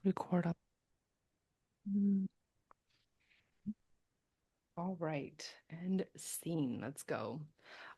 Record up. Mm. All right. And scene. Let's go.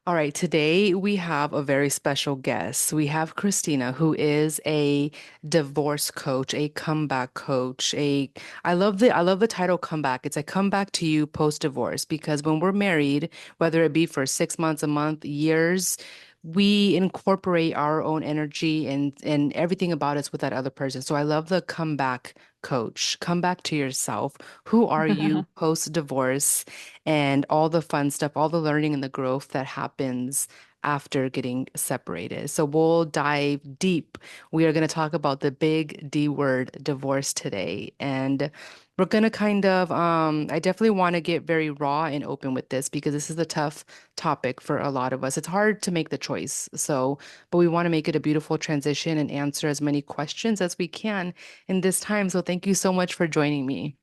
All right. Today we have a very special guest. We have Christina, who is a divorce coach, a comeback coach. I love the title comeback. It's a comeback to you post-divorce because when we're married, whether it be for 6 months, a month, years, we incorporate our own energy and everything about us with that other person. So I love the comeback coach. Come back to yourself. Who are you post-divorce? And all the fun stuff, all the learning and the growth that happens after getting separated. So we'll dive deep. We are going to talk about the big D word, divorce today. And we're going to I definitely want to get very raw and open with this because this is a tough topic for a lot of us. It's hard to make the choice. But we want to make it a beautiful transition and answer as many questions as we can in this time. So thank you so much for joining me.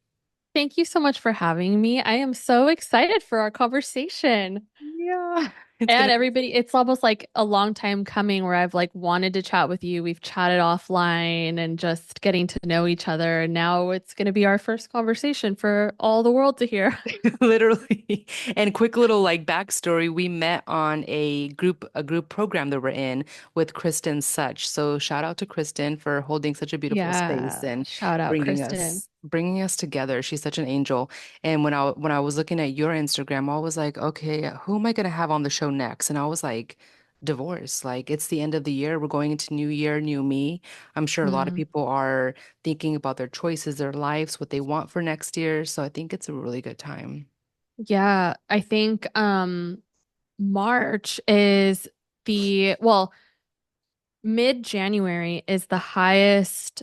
Thank you so much for having me. I am so excited for our conversation. Yeah, it's And gonna be. everybody, it's almost like a long time coming where I've like wanted to chat with you. We've chatted offline and just getting to know each other. And now it's going to be our first conversation for all the world to hear. Literally. And quick little like backstory, we met on a group program that we're in with Kristen Such. So shout out to Kristen for holding such a beautiful space Yeah. and Shout out, bringing Kristen. us bringing us together. She's such an angel. And when I was looking at your Instagram, I was like, okay, who am I gonna have on the show next? And I was like, divorce. Like it's the end of the year. We're going into new year, new me. I'm sure a lot of Mm. people are thinking about their choices, their lives, what they want for next year. So I think it's a really good time. Yeah. I think March is well, mid-January is the highest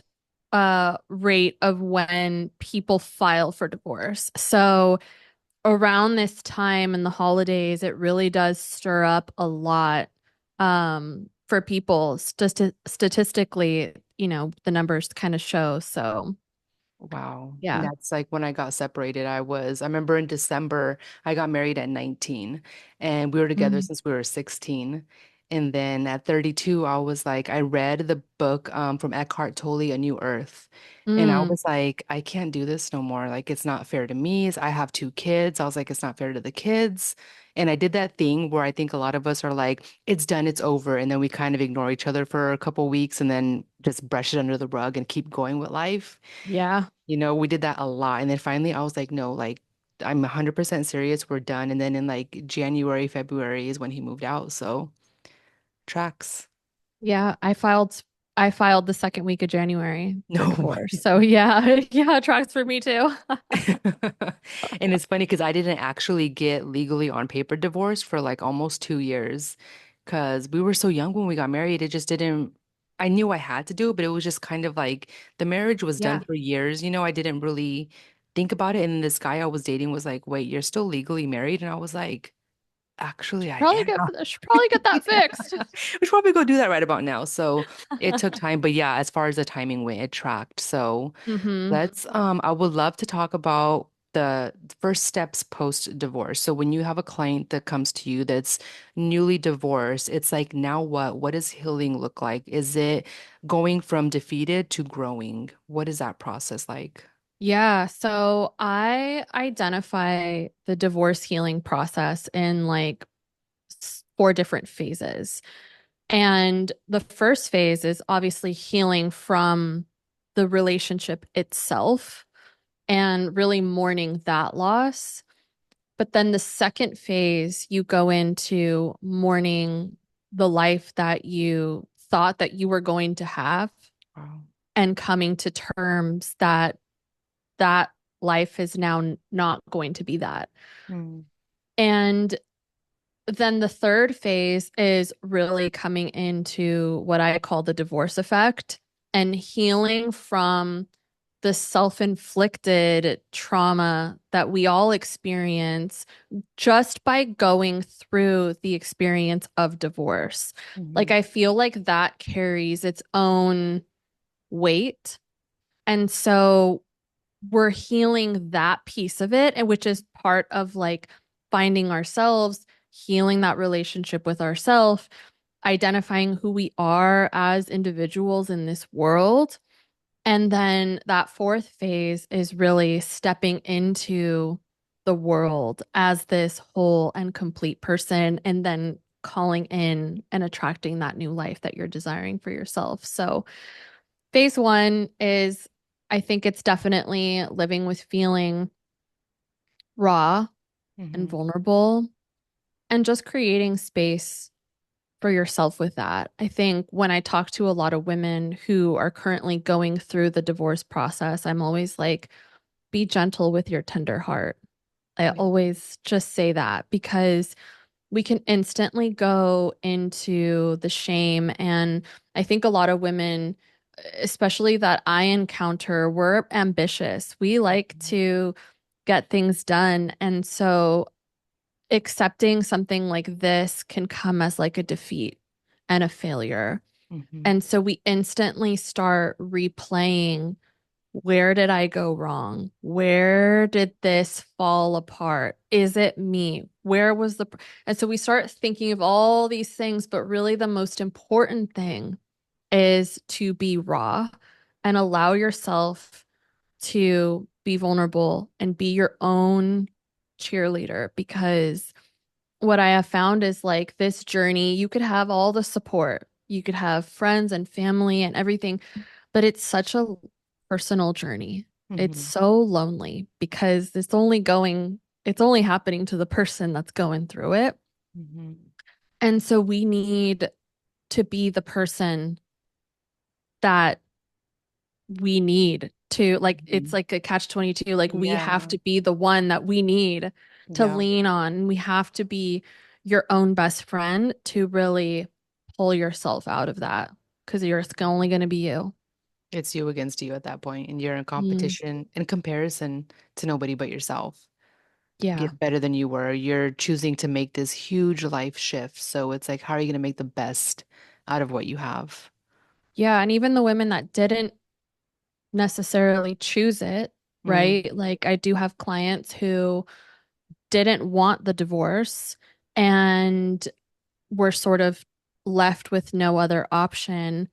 rate of when people file for divorce. So around this time in the holidays, it really does stir up a lot for people. Statistically, the numbers kind of show. So Wow. And yeah. that's like when I got separated. I remember in December, I got married at 19 and we were together Mm. since we were 16. And then at 32, I was like, I read the book from Eckhart Tolle, A New Earth. And I Mm. was like, I can't do this no more. Like, it's not fair to me. I have two kids. I was like, it's not fair to the kids. And I did that thing where I think a lot of us are like, it's done, it's over. And then we kind of ignore each other for a couple weeks and then just brush it under the rug and keep going with life. Yeah. We did that a lot. And then finally I was like, no, like I'm 100% serious. We're done. And then in like January, February is when he moved out. So tracks. Yeah. I filed the second week of January for No divorce. way. So yeah, yeah, it tracks for me too. And it's funny because I didn't actually get legally on paper divorce for like almost 2 years because we were so young when we got married. It just didn't, I knew I had to do it, but it was just kind of like the marriage was done Yeah. for years. I didn't really think about it. And this guy I was dating was like, wait, you're still legally married? And I was like, actually, I Probably am. get should probably get that fixed. We should probably go do that right about now. So it took time, but yeah, as far as the timing went, it tracked. So Hmm. I would love to talk about the first steps post divorce. So when you have a client that comes to you that's newly divorced, it's like, now what? What does healing look like? Is it going from defeated to growing? What is that process like? Yeah, so I identify the divorce healing process in like four different phases. And the first phase is obviously healing from the relationship itself and really mourning that loss. But then the second phase, you go into mourning the life that you thought that you were going to have Wow. and coming to terms that that life is now not going to be that. Mm. And then the third phase is really coming into what I call the divorce effect and healing from the self-inflicted trauma that we all experience just by going through the experience of divorce. Like, Mhm. I feel like that carries its own weight. And so we're healing that piece of it, and which is part of like finding ourselves, healing that relationship with ourselves, identifying who we are as individuals in this world, And then that fourth phase is really stepping into the world as this whole and complete person, and then calling in and attracting that new life that you're desiring for yourself. So, phase one is, I think it's definitely living with feeling raw and Hmm. vulnerable and just creating space for yourself with that. I think when I talk to a lot of women who are currently going through the divorce process, I'm always like, be gentle with your tender heart. I Yeah. always just say that because we can instantly go into the shame. And I think a lot of women, especially that I encounter, we're ambitious. We like to get things done. And so accepting something like this can come as like a defeat and a failure. Hmm. And so we instantly start replaying, where did I go wrong? Where did this fall apart? Is it me? Where was the... And so we start thinking of all these things, but really the most important thing is to be raw and allow yourself to be vulnerable and be your own cheerleader, because what I have found is like this journey, you could have all the support, you could have friends and family and everything, but it's such a personal journey. It's Hmm. so lonely because it's only happening to the person that's going through it. Hmm. And so we need to be the person that we need to, like, it's Hmm. like a catch 22. Like, we have Yeah. to be the one that we need to Yeah. lean on. We have to be your own best friend to really pull yourself out of that, because you're it's only going to be you. It's you against you at that point, and you're in Mm, competition, in comparison to nobody but yourself. yeah. Get better than you were. You're choosing to make this huge life shift. So it's like, how are you going to make the best out of what you have? Yeah. And even the women that didn't necessarily choose it, Mm. right? Like, I do have clients who didn't want the divorce and we're sort of left with no other option.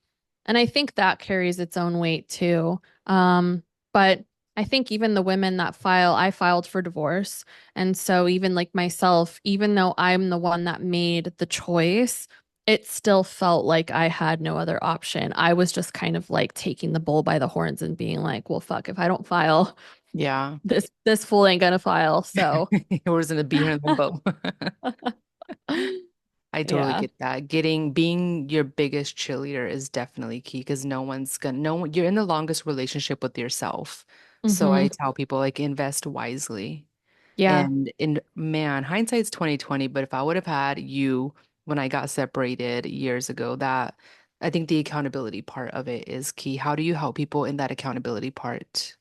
And I think that carries its own weight too. But I think even the women that I filed for divorce. And so even like myself, even though I'm the one that made the choice, it still felt like I had no other option. I was just kind of like taking the bull by the horns and being like, well, fuck, if I don't file, Yeah. this fool ain't gonna file. So Or is going to be here in limbo? I totally yeah. get that. Being your biggest cheerleader is definitely key because no one, you're in the longest relationship with yourself. So I Hmm. tell people like invest wisely. Yeah. And in man, hindsight's 2020, but if I would have had you when I got separated years ago, that I think the accountability part of it is key. How do you help people in that accountability part?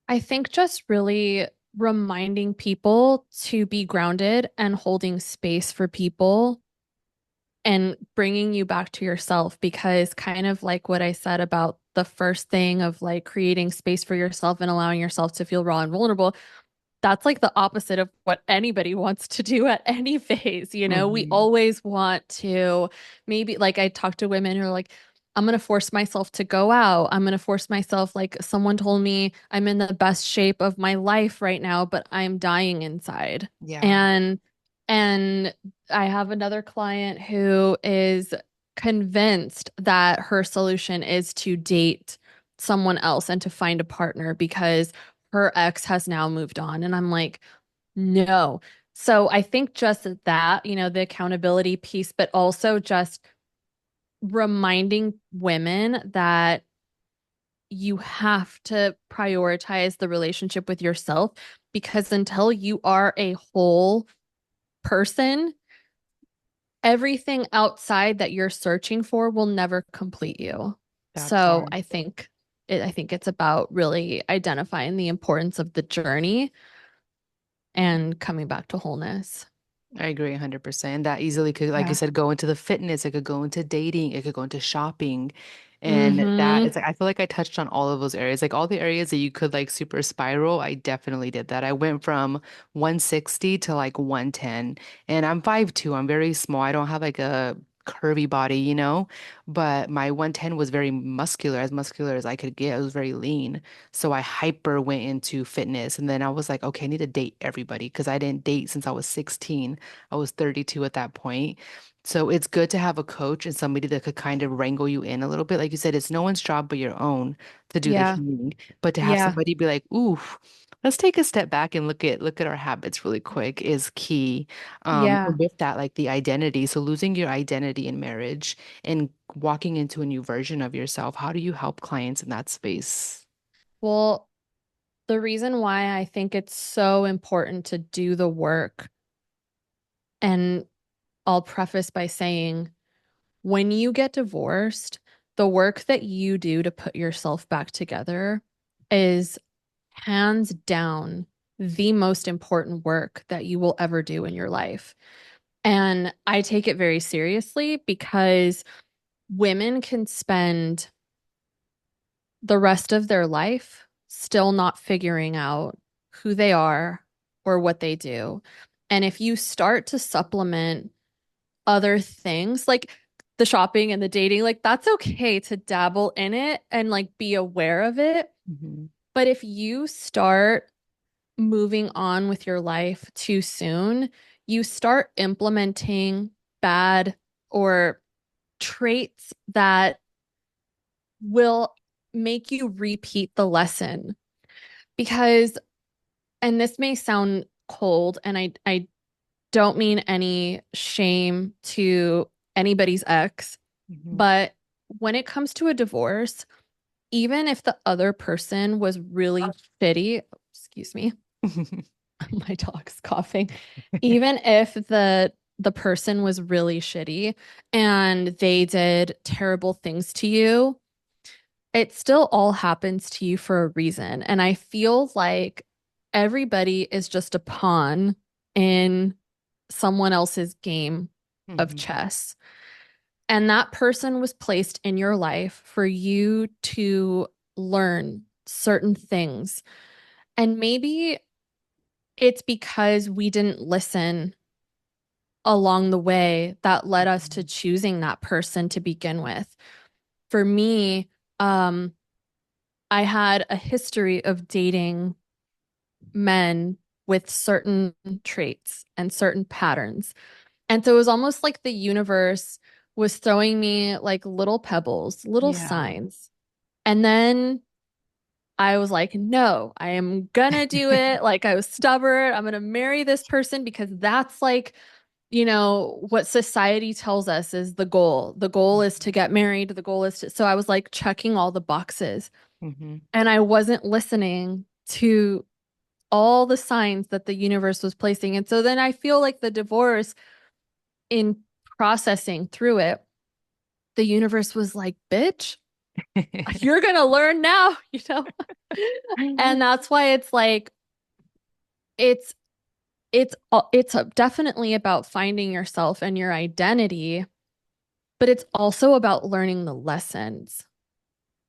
I think just really reminding people to be grounded and holding space for people and bringing you back to yourself, because kind of like what I said about the first thing of like creating space for yourself and allowing yourself to feel raw and vulnerable, that's like the opposite of what anybody wants to do at any phase. We Hmm. always want to, maybe, like, I talk to women who are like, I'm going to force myself to go out. I'm going to force myself, like, someone told me I'm in the best shape of my life right now, but I'm dying inside. Yeah, And I have another client who is convinced that her solution is to date someone else and to find a partner because her ex has now moved on. And I'm like, no. So I think just that, the accountability piece, but also just reminding women that you have to prioritize the relationship with yourself, because until you are a whole person, everything outside that you're searching for will never complete you. that So part. I think it's about really identifying the importance of the journey and coming back to wholeness. I agree 100%. That easily could, like I Yeah. said, go into the fitness, it could go into dating, it could go into shopping. And that Mm-hmm. it's like I feel like I touched on all of those areas. Like all the areas that you could like super spiral, I definitely did that. I went from 160 to like 110. And I'm 5'2". I'm very small. I don't have like a curvy body, but my 110 was very muscular as I could get. I was very lean. So I hyper went into fitness. And then I was like, okay, I need to date everybody because I didn't date since I was 16. I was 32 at that point. So it's good to have a coach and somebody that could kind of wrangle you in a little bit. Like you said, it's no one's job but your own to do the Yeah. healing. But to have Yeah. somebody be like, ooh, let's take a step back and look at our habits really quick is key. Yeah. And with that, like the identity. So losing your identity in marriage and walking into a new version of yourself, how do you help clients in that space? Well, the reason why I think it's so important to do the work, and I'll preface by saying, when you get divorced, the work that you do to put yourself back together is hands down the most important work that you will ever do in your life. And I take it very seriously because women can spend the rest of their life still not figuring out who they are or what they do. And if you start to supplement other things like the shopping and the dating, like that's okay to dabble in it and like be aware of it. Hmm. But if you start moving on with your life too soon, you start implementing bad or traits that will make you repeat the lesson. Because, and this may sound cold, and I don't mean any shame to anybody's ex, Hmm. but when it comes to a divorce, even if the other person was really shitty, excuse me, my dog's coughing. Even if the person was really shitty and they did terrible things to you, it still all happens to you for a reason. And I feel like everybody is just a pawn in someone else's game of Hmm. chess. And that person was placed in your life for you to learn certain things. And maybe it's because we didn't listen along the way that led us to choosing that person to begin with. For me, um, I had a history of dating men with certain traits and certain patterns. And so it was almost like the universe was throwing me like little pebbles, little Yeah. signs. And then I was like, no, I am gonna do it. Like I was stubborn. I'm gonna marry this person because that's like, what society tells us is the goal. The goal is to get married. The goal is to, so I was like checking all the boxes Hmm. and I wasn't listening to all the signs that the universe was placing. And so then I feel like the divorce, in processing through it, the universe was like, bitch, you're gonna learn now, And that's why it's like it's it's definitely about finding yourself and your identity, but it's also about learning the lessons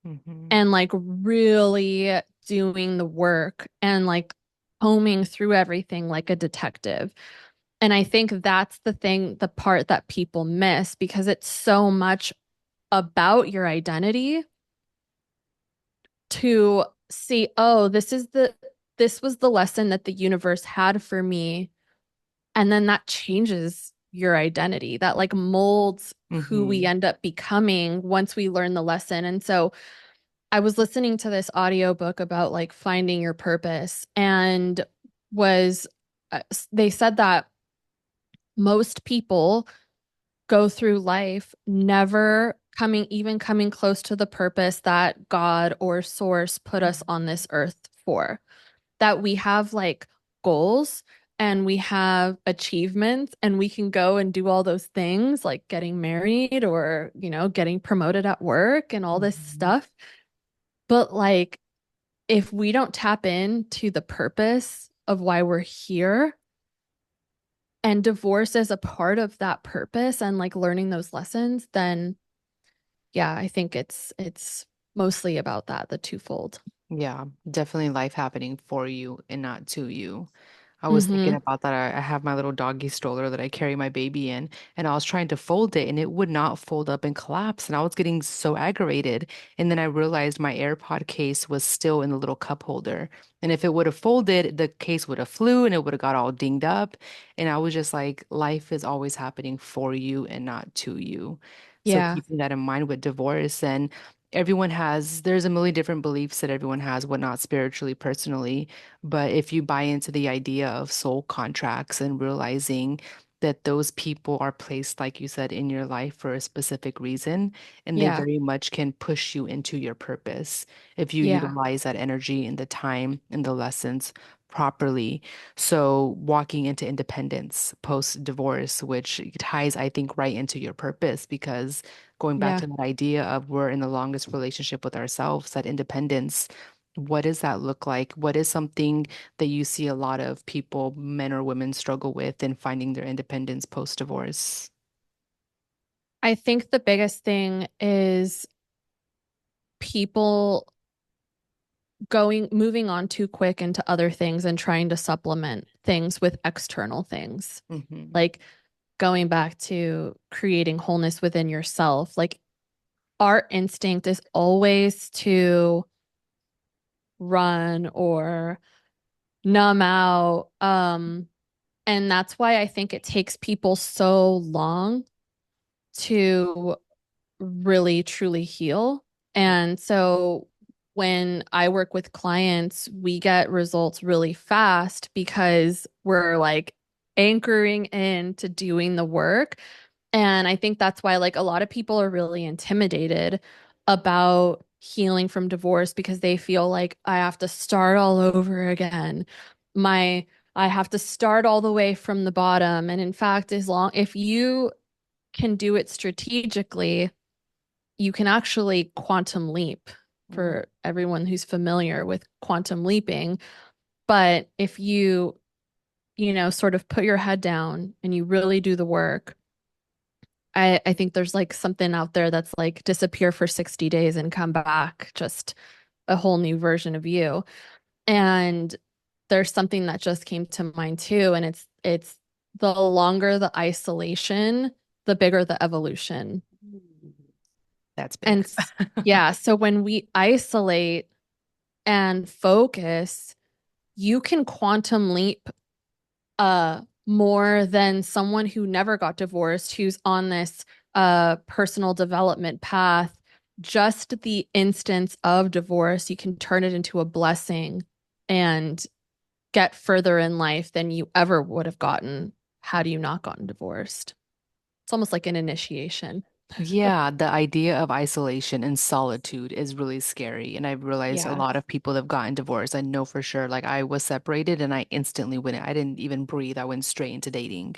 Hmm. and like really doing the work and like combing through everything like a detective. And I think that's the thing, the part that people miss because it's so much about your identity to see, oh, this was the lesson that the universe had for me. And then that changes your identity. That like molds who we Hmm. end up becoming once we learn the lesson. And so I was listening to this audiobook about like finding your purpose and was they said that most people go through life never coming close to the purpose that God or source put us on this earth for. That we have like goals and we have achievements and we can go and do all those things like getting married or, getting promoted at work and all this Hmm. stuff. But like if we don't tap into the purpose of why we're here, and divorce as a part of that purpose and like learning those lessons, then yeah, I think it's mostly about that, the twofold. Yeah, definitely life happening for you and not to you. I was thinking Mm-hmm. about that. I have my little doggy stroller that I carry my baby in, and I was trying to fold it, and it would not fold up and collapse. And I was getting so aggravated. And then I realized my AirPod case was still in the little cup holder. And if it would have folded, the case would have flew and it would have got all dinged up. And I was just like, life is always happening for you and not to you. So Yeah. keeping that in mind with divorce, and there's a million different beliefs that everyone has, whatnot, spiritually, personally. But if you buy into the idea of soul contracts and realizing that those people are placed, like you said, in your life for a specific reason, and they Yeah. very much can push you into your purpose if you Yeah. utilize that energy and the time and the lessons properly. So, walking into independence post divorce, which ties, I think, right into your purpose, because going back Yeah. to that idea of we're in the longest relationship with ourselves, that independence. What does that look like? What is something that you see a lot of people, men or women, struggle with in finding their independence post-divorce? I think the biggest thing is people moving on too quick into other things and trying to supplement things with external things. Hmm. Like going back to creating wholeness within yourself. Like our instinct is always to run or numb out. And that's why I think it takes people so long to really truly heal. Yeah. And so when I work with clients, we get results really fast because we're like anchoring into doing the work. And I think that's why like a lot of people are really intimidated about healing from divorce because they feel like I have to start all over again. My I have to start all the way from the bottom. And in fact, if you can do it strategically, you can actually quantum leap Mm. for everyone who's familiar with quantum leaping. But if you sort of put your head down and you really do the work, I think there's like something out there that's like disappear for 60 days and come back, just a whole new version of you. And there's something that just came to mind too, and it's the longer the isolation, the bigger the evolution. That's big. And yeah, so when we isolate and focus, you can quantum leap more than someone who never got divorced, who's on this personal development path. Just the instance of divorce, you can turn it into a blessing and get further in life than you ever would have gotten had you not gotten divorced. It's almost like an initiation. Yeah, the idea of isolation and solitude is really scary. And I've realized a Yeah. lot of people have gotten divorced. I know for sure, like I was separated and I instantly went, I didn't even breathe. I went straight into dating.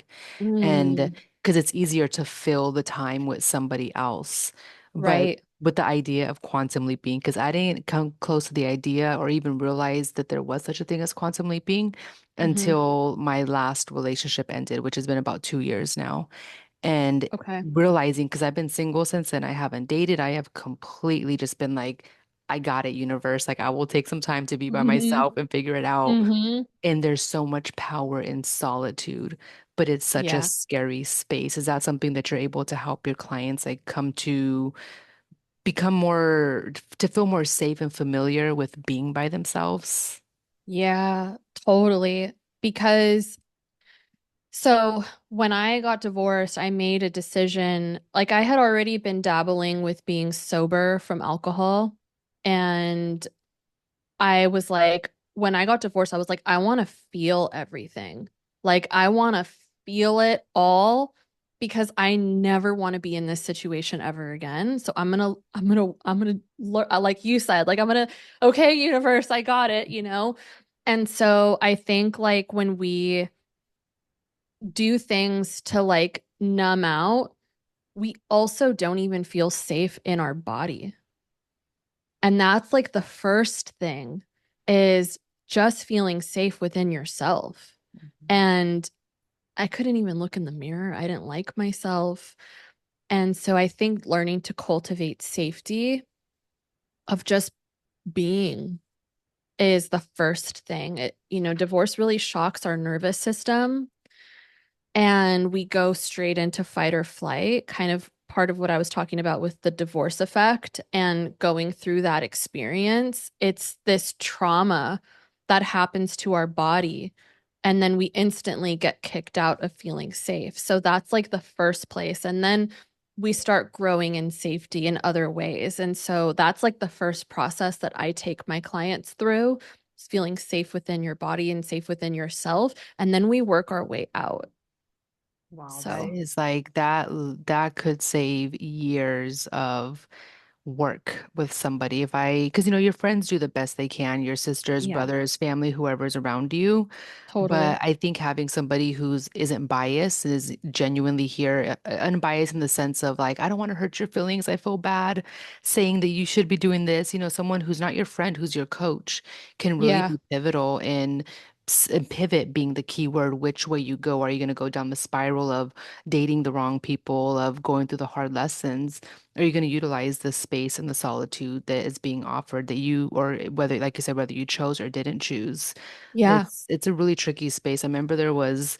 And Mm, because it's easier to fill the time with somebody else. But right. with the idea of quantum leaping, because I didn't come close to the idea or even realize that there was such a thing as quantum leaping Hmm. until my last relationship ended, which has been about 2 years now. And Okay. realizing, because I've been single since then, I haven't dated, I have completely just been like, I got it, universe. Like, I will take some time to be by Hmm. myself and figure it out. Hmm. And there's so much power in solitude, but it's such a Yeah. scary space. Is that something that you're able to help your clients like come to become more, to feel more safe and familiar with being by themselves? Yeah, totally. Because so when I got divorced, I made a decision. Like I had already been dabbling with being sober from alcohol. And I was like, when I got divorced, I was like, I want to feel everything. Like I want to feel it all because I never want to be in this situation ever again. So like you said, like okay, universe, I got it. And so I think like when we do things to like numb out, we also don't even feel safe in our body. And that's like the first thing is just feeling safe within yourself. And I couldn't even look in the mirror. I didn't like myself. And so I think learning to cultivate safety of just being. is the first thing. Divorce really shocks our nervous system and we go straight into fight or flight, kind of part of what I was talking about with the divorce effect and going through that experience. It's this trauma that happens to our body. And then we instantly get kicked out of feeling safe. So that's like the first place. And then we start growing in safety in other ways. And so that's like the first process that I take my clients through, is feeling safe within your body and safe within yourself. And then we work our way out. Wow, that So, is like that could save years of work with somebody. If I, because your friends do the best they can, your sisters, yeah, brothers, family, whoever's around you. But totally. I think having somebody who's isn't biased and is genuinely here, unbiased in the sense of like, I don't want to hurt your feelings. I feel bad saying that you should be doing this. Someone who's not your friend, who's your coach, can really Yeah. be pivotal in and pivot being the key word, which way you go. Are you going to go down the spiral of dating the wrong people, of going through the hard lessons? Are you going to utilize the space and the solitude that is being offered that you, or whether, like you said, whether you chose or didn't choose? Yeah. It's a really tricky space. I remember it was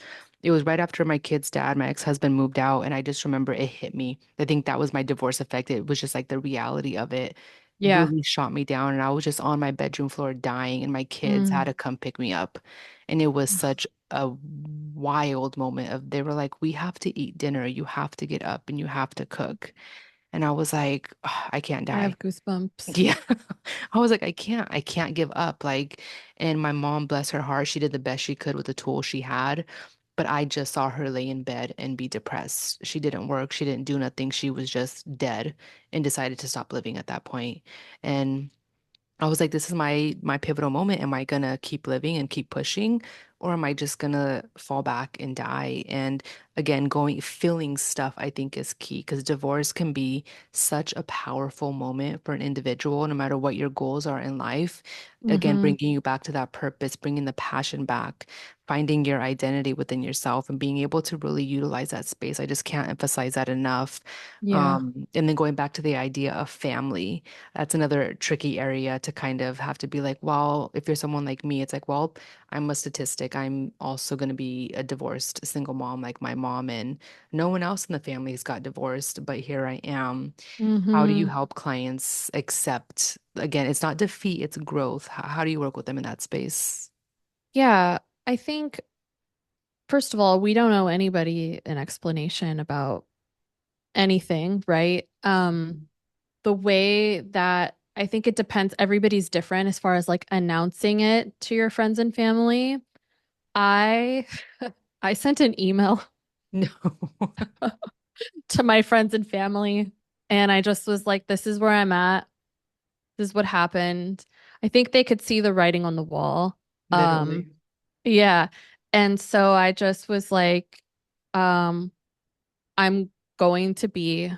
right after my kid's dad, my ex-husband moved out, and I just remember it hit me. I think that was my divorce effect. It was just like the reality of it Yeah. really shot me down, and I was just on my bedroom floor dying, and my kids had Mm. to come pick me up. And it was such a wild moment of they were like, "We have to eat dinner. You have to get up and you have to cook." And I was like, "Ugh, I can't I die." have goosebumps. Yeah. I was like, I can't give up. Like, and my mom, bless her heart, she did the best she could with the tools she had. But I just saw her lay in bed and be depressed. She didn't work, she didn't do nothing. She was just dead and decided to stop living at that point. And I was like, this is my pivotal moment. Am I gonna keep living and keep pushing, or am I just gonna fall back and die? And again, feeling stuff I think is key because divorce can be such a powerful moment for an individual, no matter what your goals are in life. Again, Mm-hmm. bringing you back to that purpose, bringing the passion back, finding your identity within yourself, and being able to really utilize that space. I just can't emphasize that enough. Yeah. And then going back to the idea of family, that's another tricky area to kind of have to be like, well, if you're someone like me, it's like, well, I'm a statistic. I'm also going to be a divorced single mom like my mom, and no one else in the family has got divorced, but here I am. How do you Mm-hmm. help clients accept, again, it's not defeat, it's growth. How do you work with them in that space? Yeah. I think, first of all, we don't owe anybody an explanation about anything, right? The way that I think it depends, everybody's different as far as like announcing it to your friends and family. I I sent an email No. to my friends and family and I just was like, this is where I'm at. This is what happened. I think they could see the writing on the wall. Um, Literally. yeah. And so I just was like, um, I'm going to be,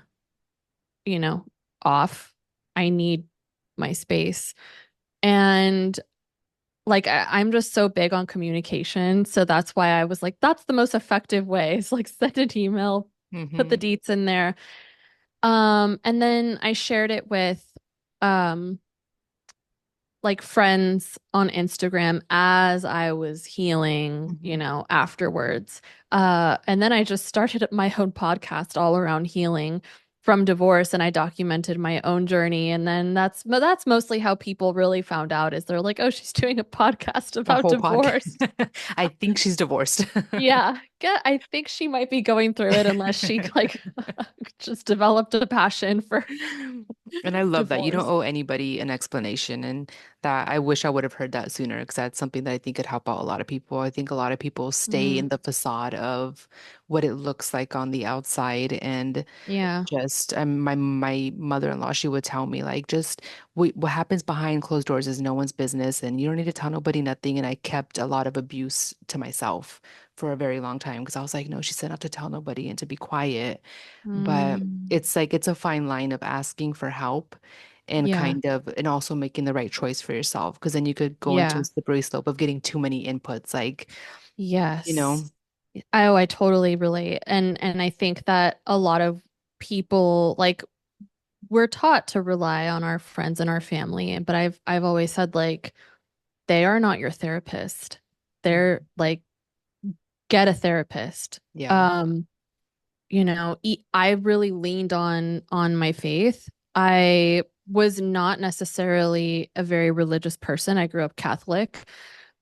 you know, off. I need my space. And like I'm just so big on communication. So that's why I was like, that's the most effective way. It's like send an email, put the Hmm. deets in there. And then I shared it with um like friends on Instagram as I was healing, Hmm. afterwards. And then I just started my own podcast all around healing from divorce and I documented my own journey. And then that's mostly how people really found out is they're like, oh, she's doing a podcast A about whole divorce. podcast. I think she's divorced. Yeah, I think she might be going through it unless she like just developed a passion for And I love that. You don't divorce. owe anybody an explanation. And that I wish I would have heard that sooner because that's something that I think could help out a lot of people. I think a lot of people stay Mm, in the facade of what it looks like on the outside. And yeah. just my mother-in-law, she would tell me like just what happens behind closed doors is no one's business and you don't need to tell nobody nothing. And I kept a lot of abuse to myself for a very long time because I was like, no, she said not to tell nobody and to be quiet. But Mm, it's like it's a fine line of asking for help and yeah. kind of and also making the right choice for yourself because then you could go into a Yeah. slippery slope of getting too many inputs like, you know. Yes. I totally relate. And I think that a lot of people like we're taught to rely on our friends and our family, but I've always said like they are not your therapist. They're Mhm. like, get a therapist. Yeah. I really leaned on my faith. I was not necessarily a very religious person. I grew up Catholic.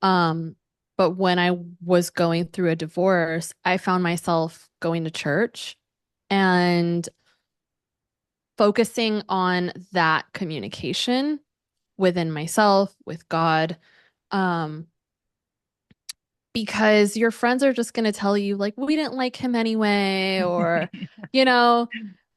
Um, but when I was going through a divorce, I found myself going to church and focusing on that communication within myself, with God. Um, because your friends are just going to tell you, like, we didn't like him anyway, or, you know,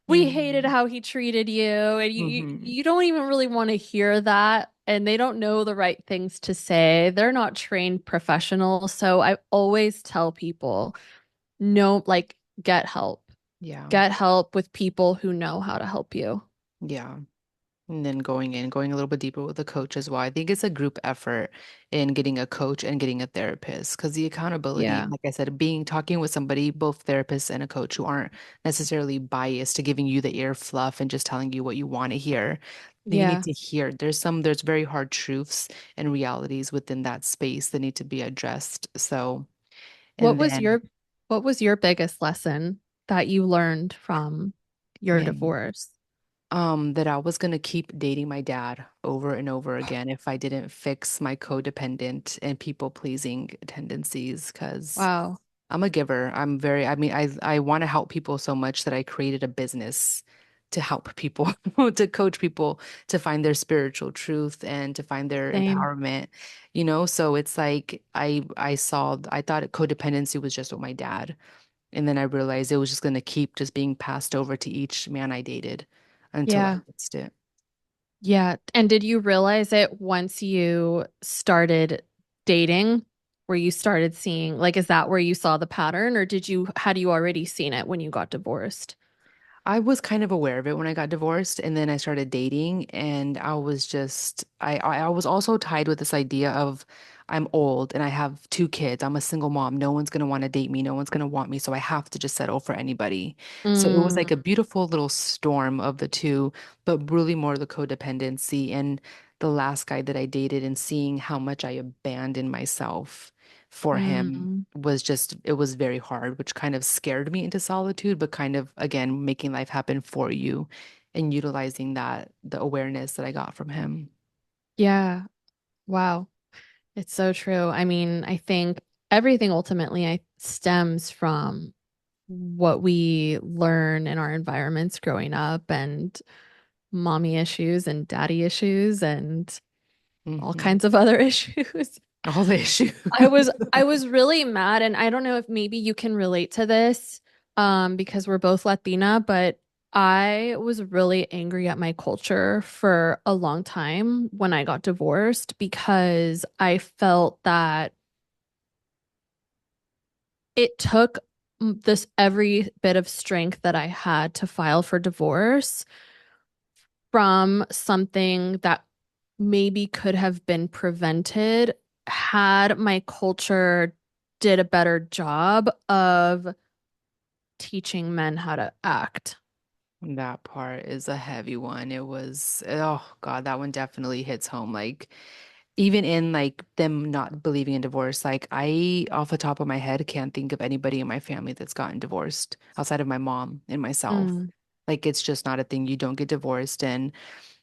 we hated Mhm. how he treated you. And you, Mhm. you don't even really want to hear that. And they don't know the right things to say. They're not trained professionals. So I always tell people, no, like, get help. Yeah. Get help with people who know how to help you. Yeah. And then going a little bit deeper with the coach as well. I think it's a group effort in getting a coach and getting a therapist because the accountability, Yeah. like I said, talking with somebody, both therapists and a coach who aren't necessarily biased to giving you the ear fluff and just telling you what you want to hear. You need Yeah. to hear. There's very hard truths and realities within that space that need to be addressed. So, What and was then, your what was your biggest lesson that you learned from your man. divorce? That I was gonna keep dating my dad over and over again if I didn't fix my codependent and people pleasing tendencies, because Wow. I'm a giver. I mean, I want to help people so much that I created a business to help people, to coach people to find their spiritual truth and to find their Same. empowerment, So it's like I thought codependency was just with my dad. And then I realized it was just going to keep just being passed over to each man I dated until I Yeah. fixed it. Yeah. And did you realize it once you started dating, where you started seeing, like, is that where you saw the pattern, or had you already seen it when you got divorced? I was kind of aware of it when I got divorced, and then I started dating, and I was just I was also tied with this idea of I'm old and I have two kids. I'm a single mom. No one's gonna want to date me. No one's gonna want me, so I have to just settle for anybody. So it was like Mm, a beautiful little storm of the two, but really more the codependency and the last guy that I dated and seeing how much I abandoned myself for him mm. it was very hard, which kind of scared me into solitude, but kind of again making life happen for you and utilizing the awareness that I got from him. Yeah. Wow. It's so true. I mean, I think everything ultimately stems from what we learn in our environments growing up, and mommy issues and daddy issues and all Hmm. kinds of other issues. All the issues. I was really mad, and I don't know if maybe you can relate to this, because we're both Latina, but I was really angry at my culture for a long time when I got divorced because I felt that it took this every bit of strength that I had to file for divorce from something that maybe could have been prevented had my culture did a better job of teaching men how to act. That part is a heavy one. It was, oh God, that one definitely hits home. Like, even in like them not believing in divorce, like I, off the top of my head, can't think of anybody in my family that's gotten divorced outside of my mom and myself. Mm, Like, it's just not a thing. You don't get divorced. And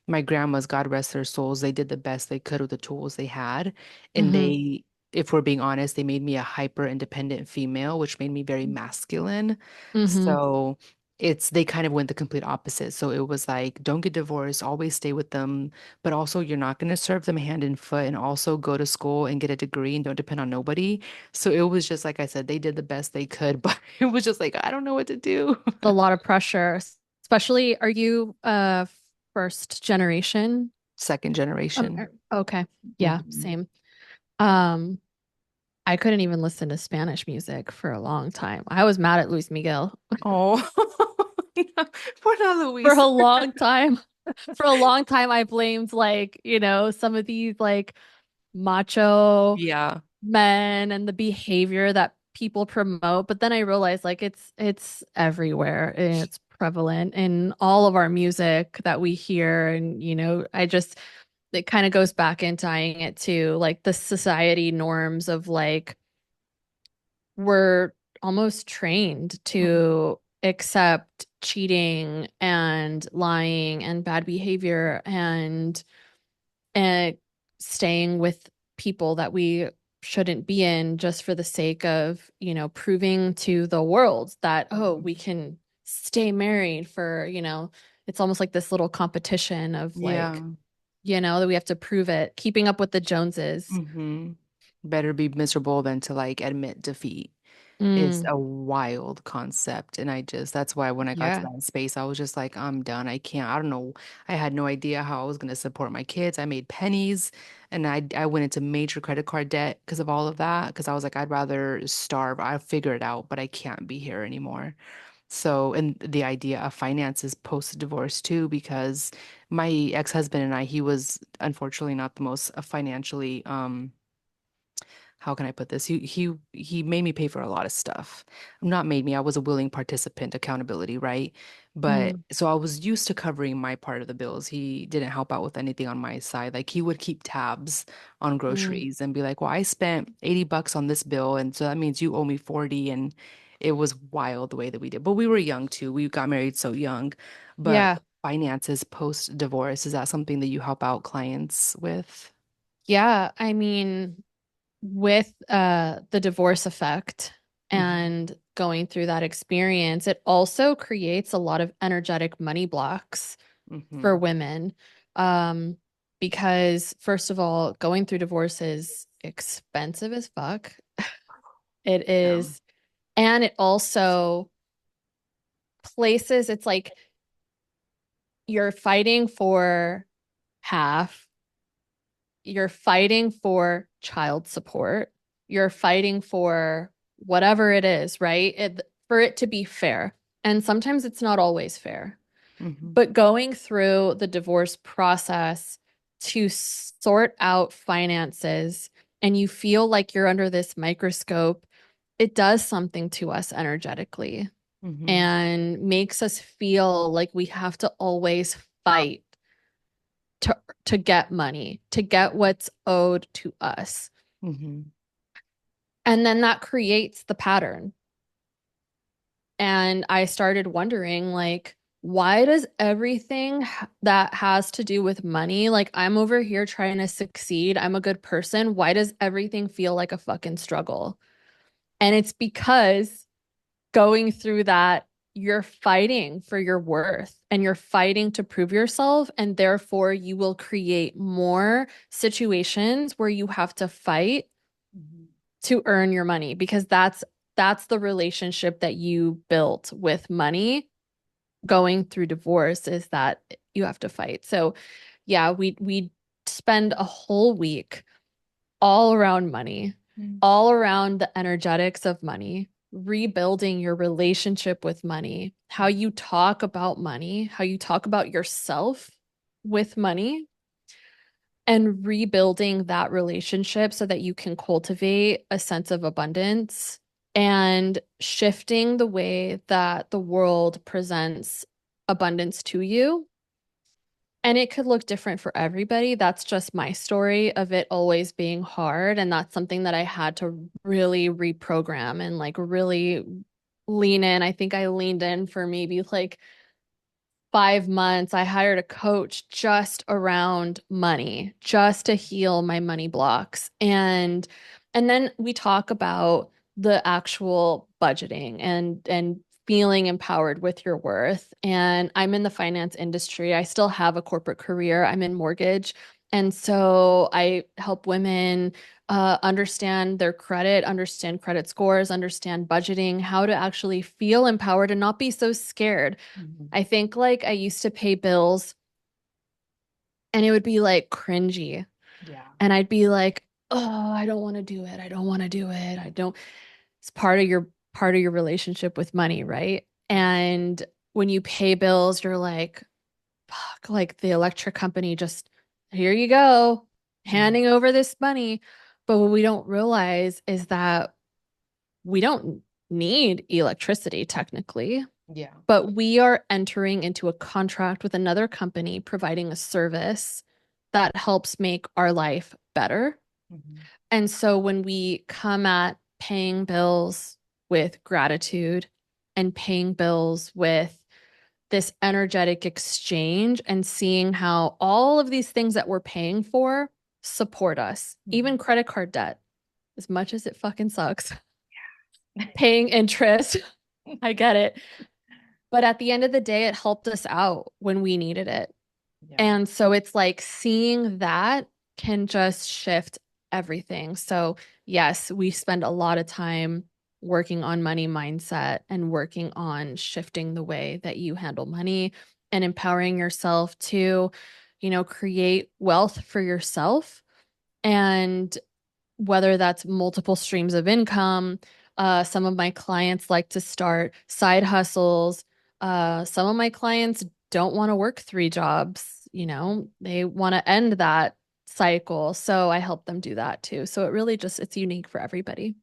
my grandmas, God rest their souls, they did the best they could with the tools they had. And hmm if we're being honest, they made me a hyper independent female, which made me very masculine. hmm So they kind of went the complete opposite. So it was like, don't get divorced, always stay with them, but also you're not going to serve them hand and foot and also go to school and get a degree and don't depend on nobody. So it was just like I said, they did the best they could, but it was just like, I don't know what to do. A lot of pressure, especially, are you first generation? Second generation. Okay. Yeah, Mhm. same. Um, I couldn't even listen to Spanish music for a long time. I was mad at Luis Miguel Oh, poor not for Luis. a long time. For a long time, I blamed, like, some of these like macho Yeah. men and the behavior that people promote. But then I realized, like, it's everywhere and it's prevalent in all of our music that we hear. And I just it kind of goes back and tying it to like the society norms of like we're almost trained Mhm. to accept cheating and lying and bad behavior and staying with people that we shouldn't be in just for the sake of, proving to the world that, oh, we Mhm. can stay married for, it's almost like this little competition of like, Yeah. that we have to prove it, keeping up with the Joneses. Hmm. Better be miserable than to like admit defeat is Mm, a wild concept. And that's why when I got to yeah. that space, I was just like, I'm done. I can't, I don't know. I had no idea how I was going to support my kids. I made pennies and I went into major credit card debt because of all of that. Because I was like, I'd rather starve. I figured it out, but I can't be here anymore. So, and the idea of finances post divorce too, because my ex-husband and I, he was unfortunately not the most financially, how can I put this? He made me pay for a lot of stuff. Not made me, I was a willing participant, accountability, right? But Mm, so I was used to covering my part of the bills. He didn't help out with anything on my side. Like he would keep tabs on mm, groceries and be like, "Well, I spent $80 on this bill, and so that means you owe me 40." And it was wild the way that we did. But we were young too. We got married so young. But yeah. finances post divorce, is that something that you help out clients with? Yeah. I mean, with the divorce effect Hmm. and going through that experience, it also creates a lot of energetic money blocks for Hmm. women. Um, because first of all, going through divorce is expensive as fuck. It Yeah. is, and it also places, it's like you're fighting for half, you're fighting for child support, you're fighting for whatever it is, right? For it to be fair. And sometimes it's not always fair. Hmm. But going through the divorce process to sort out finances and you feel like you're under this microscope, it does something to us energetically Hmm. and makes us feel like we have to always fight to get money, to get what's owed to us. Hmm. And then that creates the pattern. And I started wondering, like, why does everything that has to do with money, like, I'm over here trying to succeed, I'm a good person. Why does everything feel like a fucking struggle? And it's because going through that, you're fighting for your worth and you're fighting to prove yourself. And therefore, you will create more situations where you have to fight Hmm. to earn your money because that's the relationship that you built with money going through divorce is that you have to fight. So yeah, we spend a whole week all around money, all around the energetics of money, rebuilding your relationship with money, how you talk about money, how you talk about yourself with money, and rebuilding that relationship so that you can cultivate a sense of abundance and shifting the way that the world presents abundance to you. And it could look different for everybody. That's just my story of it always being hard. And that's something that I had to really reprogram and like really lean in. I think I leaned in for maybe like 5 months. I hired a coach just around money, just to heal my money blocks. And then we talk about the actual budgeting and feeling empowered with your worth. And I'm in the finance industry. I still have a corporate career. I'm in mortgage. And so I help women understand their credit, understand credit scores, understand budgeting, how to actually feel empowered and not be so scared. Hmm. I think like I used to pay bills and it would be like cringy. Yeah. And I'd be like, oh, I don't want to do it. I don't want to do it. I don't. It's part of your relationship with money, right? Yeah. And when you pay bills, you're like, fuck, like the electric company just, here you go, Mhm. handing over this money. But what we don't realize is that we don't need electricity technically. Yeah. But we are entering into a contract with another company providing a service that helps make our life better. Mhm. And so when we come at paying bills with gratitude and paying bills with this energetic exchange and seeing how all of these things that we're paying for support us, even Mhm. credit card debt, as much as it fucking sucks, paying interest, I get it. But at the end of the day, it helped us out when we needed it. Yeah. And so it's like seeing that can just shift everything. So, yes, we spend a lot of time working on money mindset and working on shifting the way that you handle money and empowering yourself to, create wealth for yourself. And whether that's multiple streams of income, some of my clients like to start side hustles. Some of my clients don't want to work three jobs, they want to end that cycle. So I help them do that too. So it really just, it's unique for everybody.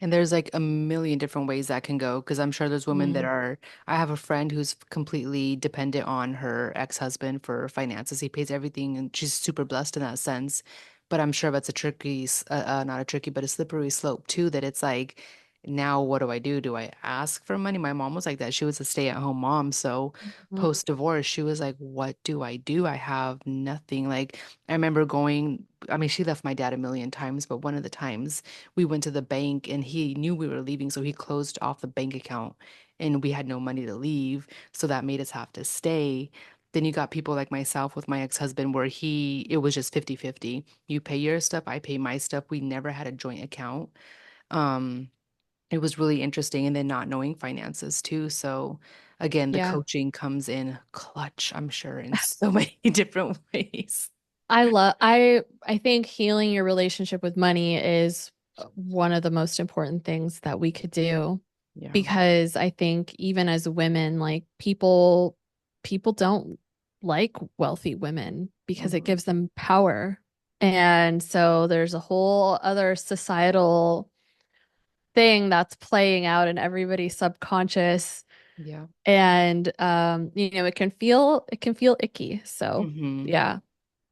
And there's like a million different ways that can go because I'm sure there's women that Mm. are. I have a friend who's completely dependent on her ex-husband for finances. He pays everything, and she's super blessed in that sense. But I'm sure that's a tricky, not a tricky, but a slippery slope too. That it's like, now what do I do? Do I ask for money? My mom was like that. She was a stay-at-home mom, so Mhm. post-divorce, she was like, "What do I do? I have nothing." Like I remember going. I mean, she left my dad a million times, but one of the times we went to the bank and he knew we were leaving, so he closed off the bank account and we had no money to leave. So that made us have to stay. Then you got people like myself with my ex-husband where it was just 50-50. You pay your stuff, I pay my stuff. We never had a joint account. Um, it was really interesting. And then not knowing finances too. So again, the Yeah. coaching comes in clutch, I'm sure, in so many different ways. I think healing your relationship with money is one of the most important things that we could do Yeah. because I think even as women, like people don't like wealthy women because it Mhm. gives them power. And so there's a whole other societal thing that's playing out in everybody's subconscious Yeah. and it can feel icky. So, Hmm. yeah.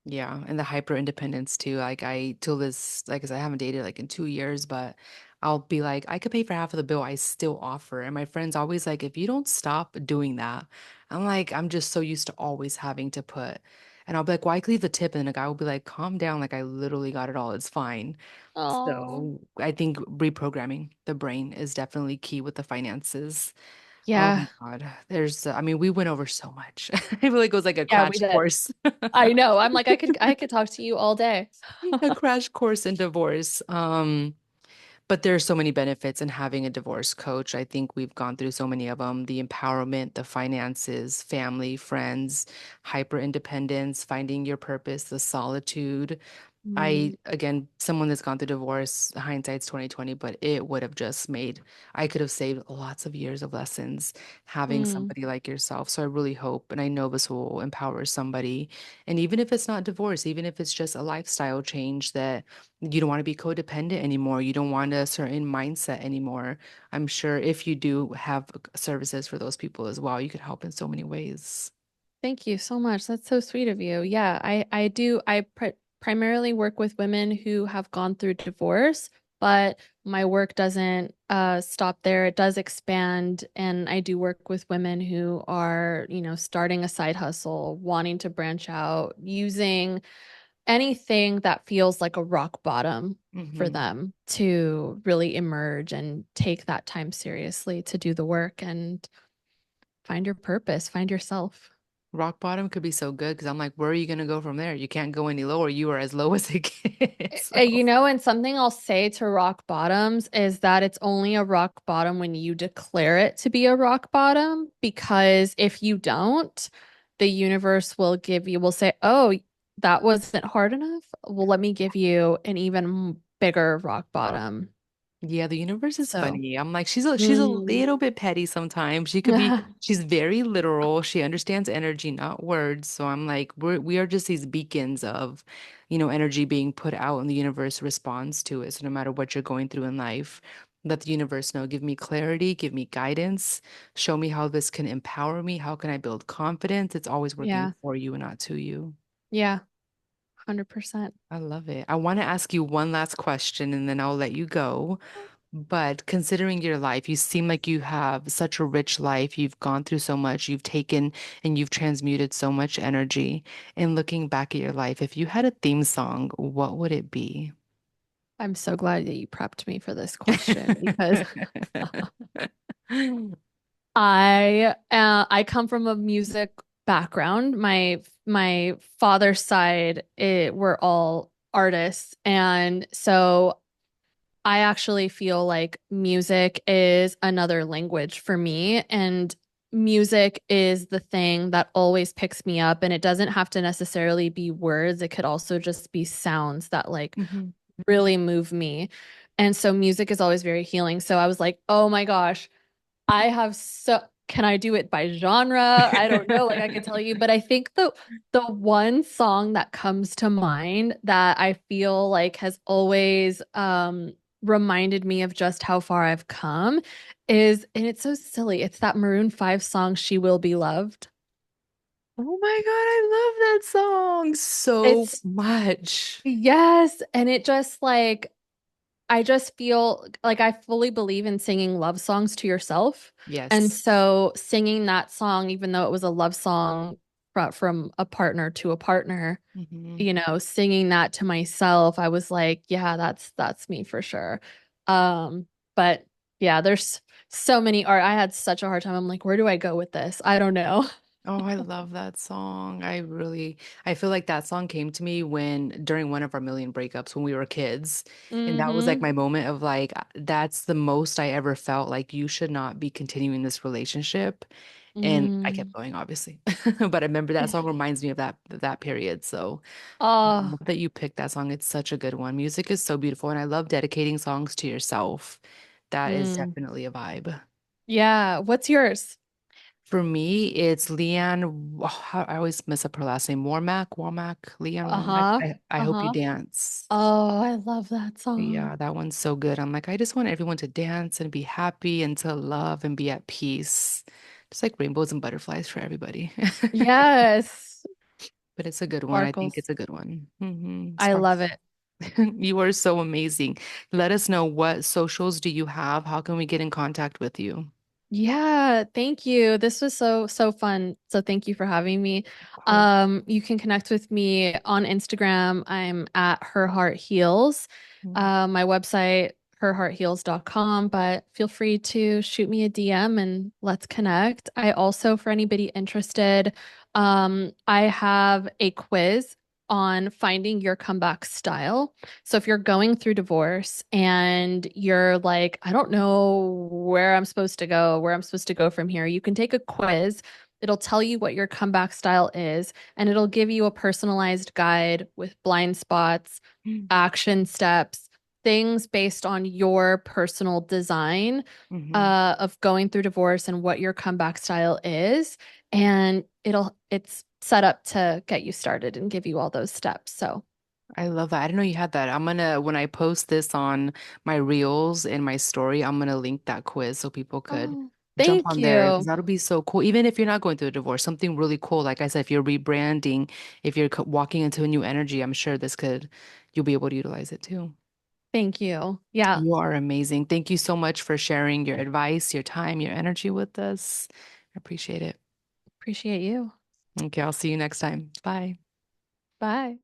Yeah, and the hyper independence too. Like I till this, like I said, I haven't dated like in 2 years, but I'll be like, I could pay for half of the bill. I still offer. And my friends always like, if you don't stop doing that, I'm like, I'm just so used to always having to put. And I'll be like, well, I could leave the tip, and the guy will be like, calm down, like I literally got it all. It's fine. Oh, So I think reprogramming the brain is definitely key with the finances. Oh yeah. my God. I mean, we went over so much. I feel like it was like a Yeah, we crash did. course. I know. I'm like, I could talk to you all day. A crash course in divorce. But there's so many benefits in having a divorce coach. I think we've gone through so many of them: the empowerment, the finances, family, friends, hyper independence, finding your purpose, the solitude. Mm, Again, someone that's gone through divorce, hindsight's 2020, but it would have just made, I could have saved lots of years of lessons having mm. somebody like yourself. So I really hope, and I know this will empower somebody. And even if it's not divorce, even if it's just a lifestyle change that you don't want to be codependent anymore, you don't want a certain mindset anymore. I'm sure if you do have services for those people as well, you could help in so many ways. Thank you so much. That's so sweet of you. Yeah, I do. I primarily work with women who have gone through divorce, but my work doesn't stop there. It does expand, and I do work with women who are, starting a side hustle, wanting to branch out, using anything that feels like a rock bottom for Hmm. them to really emerge and take that time seriously to do the work and find your purpose, find yourself. Rock bottom could be so good because I'm like, where are you going to go from there? You can't go any lower. You are as low as it gets. So, And something I'll say to rock bottoms is that it's only a rock bottom when you declare it to be a rock bottom, because if you don't, the universe will say, oh, that wasn't hard enough. Well, let me give you an even bigger rock bottom. yeah, the universe is So, funny. I'm like, she's a mm. little bit petty sometimes. She's very literal. She understands energy, not words. So I'm like, we are just these beacons of, energy being put out and the universe responds to it. So no matter what you're going through in life, let the universe know, give me clarity, give me guidance, show me how this can empower me. How can I build confidence? It's always working Yeah, for you and not to you. yeah. 100%. I love it. I want to ask you one last question and then I'll let you go. But considering your life, you seem like you have such a rich life. You've gone through so much, you've taken and you've transmuted so much energy. And looking back at your life, if you had a theme song, what would it be? I'm so glad that you prepped me for this question because I come from a music background. My father's side, we're all artists, and so I actually feel like music is another language for me, and music is the thing that always picks me up, and it doesn't have to necessarily be words. It could also just be sounds that like Mhm. really move me. And so music is always very healing. So I was like, "Oh my gosh, I have so can I do it by genre? I don't know, like I could tell you, but I think the one song that comes to mind that I feel like has always reminded me of just how far I've come is, and it's so silly, it's that Maroon 5 song She Will Be Loved. Oh my God, I love that song so It's much. yes, and it just like I just feel like I fully believe in singing love songs to yourself. And Yes. so singing that song, even though it was a love song from a partner to a partner, Hmm. you know, singing that to myself, I was like, yeah, that's me for sure. But yeah, there's so many art. I had such a hard time. I'm like, where do I go with this? I don't know. Oh, I love that song. I feel like that song came to me during one of our million breakups when we were kids. And that was like Hmm. my moment of like, that's the most I ever felt like you should not be continuing this relationship. And I kept Mm. going, obviously. But I remember that song reminds me of that period. So I Oh, love that you picked that song. It's such a good one. Music is so beautiful. And I love dedicating songs to yourself. That is mm. definitely a vibe. Yeah. What's yours? For me, it's Leanne. I always mess up her last name. Leanne Warmack. Uh-huh. I hope you Uh-huh. dance. Oh, I love that song. Yeah, that one's so good. I'm like, I just want everyone to dance and be happy and to love and be at peace. Just like rainbows and butterflies for everybody. Yes. But it's a good one. I think Sparkles. it's a good one. I love Sparks. it. You are so amazing. Let us know, what socials do you have? How can we get in contact with you? Yeah, thank you. This was so fun. So thank you for having me. Of course. You can connect with me on Instagram. I'm at Her Heart Heals. My website, herheartheals.com, but feel free to shoot me a DM and let's connect. I also, for anybody interested, I have a quiz on finding your comeback style. So if you're going through divorce and you're like, I don't know where I'm supposed to go, where I'm supposed to go from here, you can take a quiz. It'll tell you what your comeback style is, and it'll give you a personalized guide with blind spots, action steps, things based on your personal design Hmm. of going through divorce and what your comeback style is. And it's set up to get you started and give you all those steps. So I love that. I didn't know you had that. When I post this on my reels and my story, I'm gonna link that quiz so people could oh, jump thank on there because you. that'll be so cool. Even if you're not going through a divorce, something really cool. Like I said, if you're rebranding, if you're walking into a new energy, I'm sure you'll be able to utilize it too. Thank you. Yeah, You are amazing. Thank you so much for sharing your advice, your time, your energy with us. I appreciate it. appreciate you. Okay, I'll see you next time. Bye. Bye.